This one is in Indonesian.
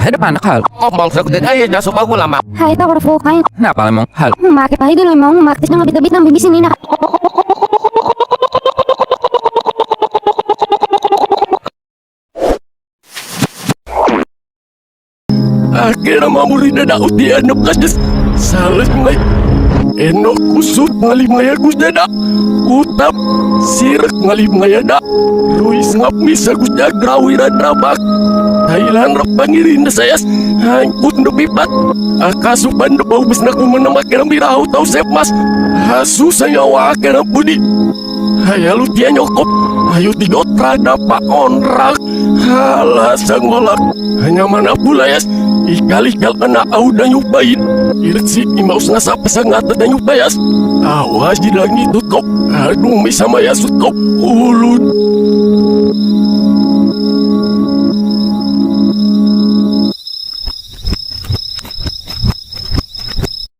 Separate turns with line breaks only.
Ada panak hal.
Ngomong saglit ay dasok ako lama.
Hai ta war fo kain.
Napa lemong hal.
Make pa idol mo maktis nga bita-bita ng bibisin nina.
Akhirnya mamuri na daot di anok kasdas. Salas ngay. Enok kusut ngalimaya gusdada. Utap sirak ngalimaya da. Luis ngap misa gusda grawiran rabak. Thailand rap pangirin na sayas. Hangkut na pipat. Akasupan na paubis na kumanama kirang biraho tau sepmas. Hasu sayawa kirang budi. Hayalu tiya nyokop. Ayo tigot rada pa onrak. Halas ang walak. Hanya mana bulayas. Ikal-ikal na au na nyubayin. Irsi imaus na sa pasangata na nyubayas. Awas di langit tutok. Aduh may samaya sutok. Ulun.